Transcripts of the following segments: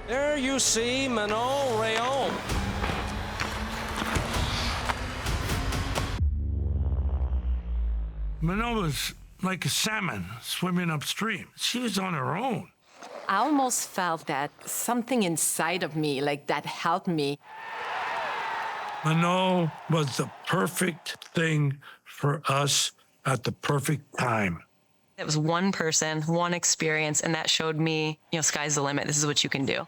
There you see Manon Rhéaume. Manon was like a salmon swimming upstream. She was on her own. I almost felt that something inside of me, like that helped me. Manon was the perfect thing for us at the perfect time. It was one person, one experience, and that showed me, sky's the limit. This is what you can do.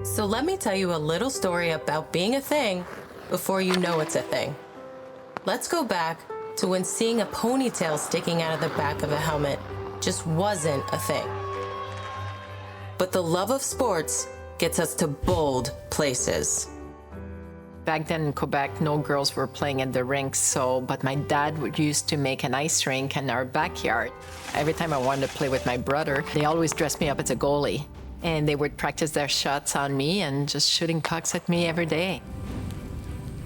So let me tell you a little story about being a thing before you know it's a thing. Let's go back to when seeing a ponytail sticking out of the back of a helmet just wasn't a thing. But the love of sports gets us to bold places. Back then in Quebec, no girls were playing at the rink, but my dad used to make an ice rink in our backyard. Every time I wanted to play with my brother, they always dressed me up as a goalie. And they would practice their shots on me and just shooting pucks at me every day.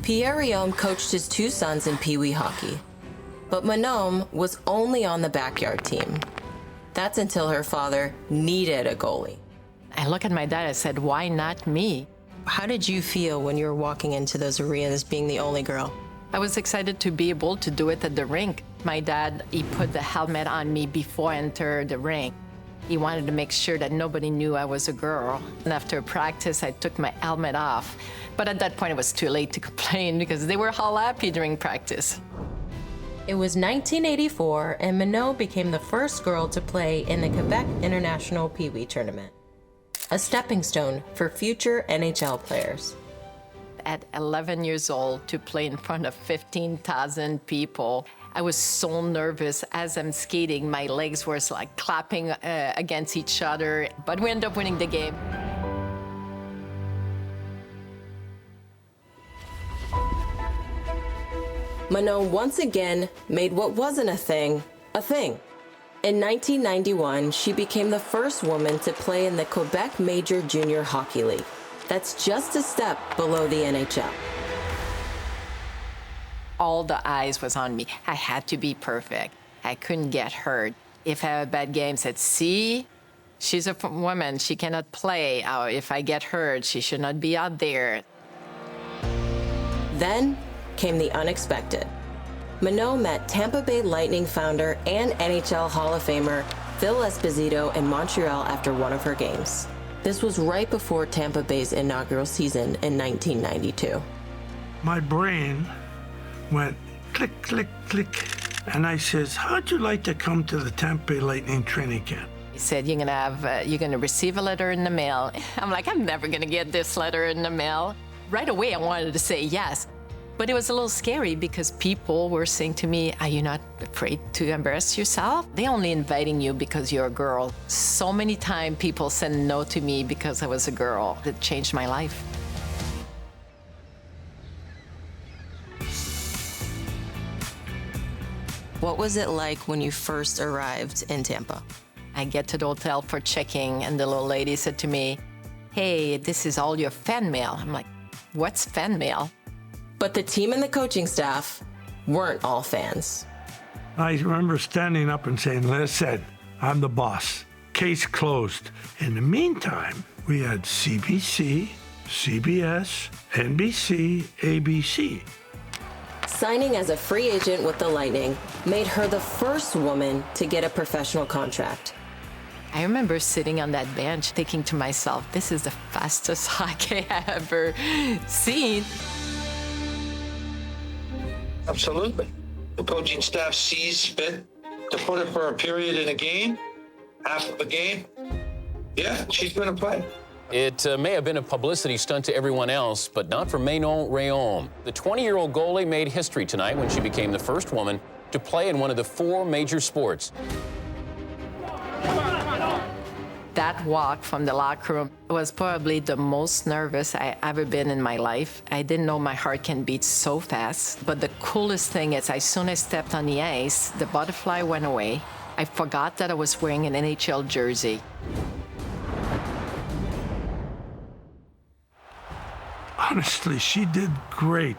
Pierre Rhéaume coached his two sons in Pee Wee hockey. But Manon was only on the backyard team. That's until her father needed a goalie. I look at my dad, I said, why not me? How did you feel when you were walking into those arenas being the only girl? I was excited to be able to do it at the rink. My dad, he put the helmet on me before I entered the rink. He wanted to make sure that nobody knew I was a girl. And after practice, I took my helmet off. But at that point, it was too late to complain because they were all happy during practice. It was 1984, and Manon became the first girl to play in the Quebec International Pee Wee tournament, a stepping stone for future NHL players. At 11 years old, to play in front of 15,000 people, I was so nervous as I'm skating. My legs were like clapping against each other, but we ended up winning the game. Manon once again made what wasn't a thing, a thing. In 1991, she became the first woman to play in the Quebec Major Junior Hockey League. That's just a step below the NHL. All the eyes was on me. I had to be perfect. I couldn't get hurt. If I had a bad game, said, see, she's a woman, she cannot play. If I get hurt, she should not be out there. Then came the unexpected. Manon met Tampa Bay Lightning founder and NHL Hall of Famer Phil Esposito in Montreal after one of her games. This was right before Tampa Bay's inaugural season in 1992. My brain went click, click, click. And I says, how'd you like to come to the Tampa Bay Lightning training camp? He said, you're gonna receive a letter in the mail. I'm like, I'm never gonna get this letter in the mail. Right away, I wanted to say yes. But it was a little scary because people were saying to me, are you not afraid to embarrass yourself? They're only inviting you because you're a girl. So many times people said no to me because I was a girl. It changed my life. What was it like when you first arrived in Tampa? I get to the hotel for checking, and the little lady said to me, hey, this is all your fan mail. I'm like, what's fan mail? But the team and the coaching staff weren't all fans. I remember standing up and saying, listen, I'm the boss. Case closed. In the meantime, we had CBC, CBS, NBC, ABC. Signing as a free agent with the Lightning made her the first woman to get a professional contract. I remember sitting on that bench thinking to myself, this is the fastest hockey I ever seen. Absolutely. The coaching staff sees fit to put her for a period in a game, half of a game. Yeah, she's going to play. It may have been a publicity stunt to everyone else, but not for Manon Rhéaume. The 20-year-old goalie made history tonight when she became the first woman to play in one of the 4 major sports. That walk from the locker room was probably the most nervous I ever been in my life. I didn't know my heart can beat so fast. But the coolest thing is, as soon as I stepped on the ice, the butterfly went away. I forgot that I was wearing an NHL jersey. Honestly, she did great.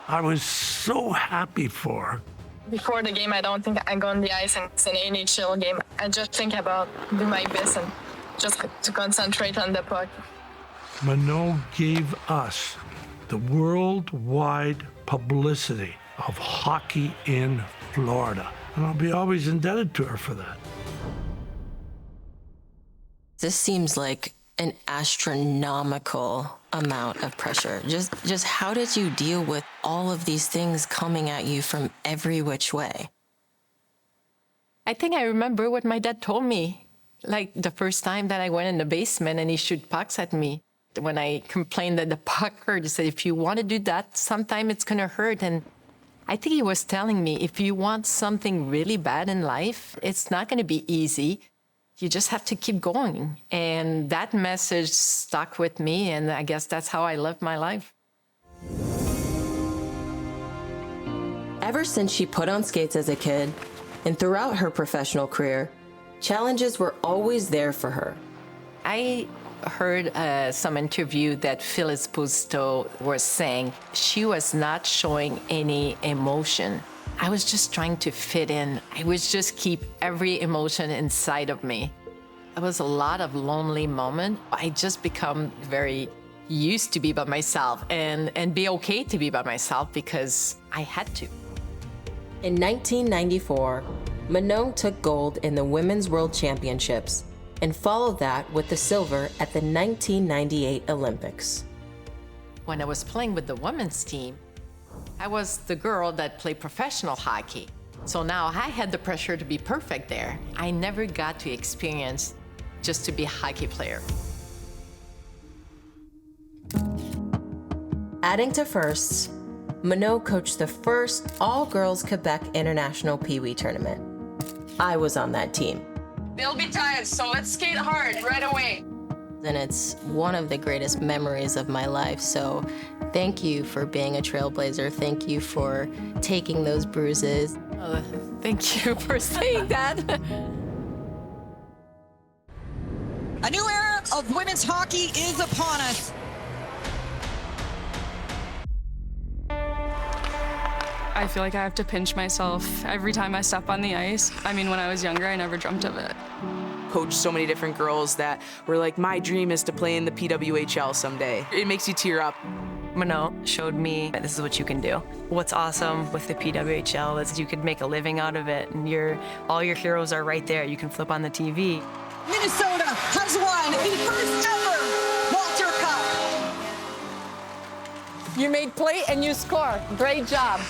I was so happy for her. Before the game, I don't think I go on the ice and it's an NHL game. I just think about do my best and just to concentrate on the puck. Manon gave us the worldwide publicity of hockey in Florida, and I'll be always indebted to her for that. This seems like an astronomical amount of pressure. Just how did you deal with all of these things coming at you from every which way? I think I remember what my dad told me, like the first time that I went in the basement and he shoot pucks at me. When I complained that the puck hurt, he said, if you want to do that, sometime it's going to hurt. And I think he was telling me, if you want something really bad in life, it's not going to be easy. You just have to keep going. And that message stuck with me, and I guess that's how I lived my life. Ever since she put on skates as a kid, and throughout her professional career, challenges were always there for her. I heard some interview that Phil Esposito was saying she was not showing any emotion. I was just trying to fit in. I would just keep every emotion inside of me. It was a lot of lonely moments. I just become very used to be by myself and be okay to be by myself because I had to. In 1994, Manon took gold in the Women's World Championships and followed that with the silver at the 1998 Olympics. When I was playing with the women's team, I was the girl that played professional hockey. So now I had the pressure to be perfect there. I never got to experience just to be a hockey player. Adding to firsts, Manon coached the first all-girls Quebec International Pee Wee tournament. I was on that team. They'll be tired, so let's skate hard right away. And it's one of the greatest memories of my life, so thank you for being a trailblazer. Thank you for taking those bruises. Thank you for saying that. A new era of women's hockey is upon us. I feel like I have to pinch myself every time I step on the ice. I mean, when I was younger, I never dreamt of it. Coached so many different girls that were like, my dream is to play in the PWHL someday. It makes you tear up. Manon showed me this is what you can do. What's awesome with the PWHL is you could make a living out of it, and all your heroes are right there. You can flip on the TV. Minnesota has won the first ever Walter Cup. You made play and you score. Great job.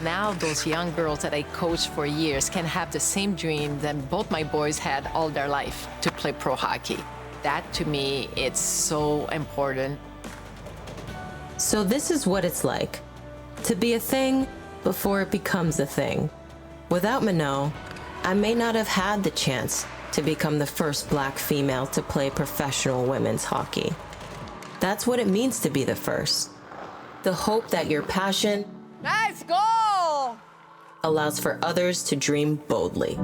Now those young girls that I coached for years can have the same dream that both my boys had all their life, to play pro hockey. That to me, it's so important. So this is what it's like to be a thing before it becomes a thing. Without Manon, I may not have had the chance to become the first Black female to play professional women's hockey. That's what it means to be the first. The hope that your passion Nice goal! allows for others to dream boldly.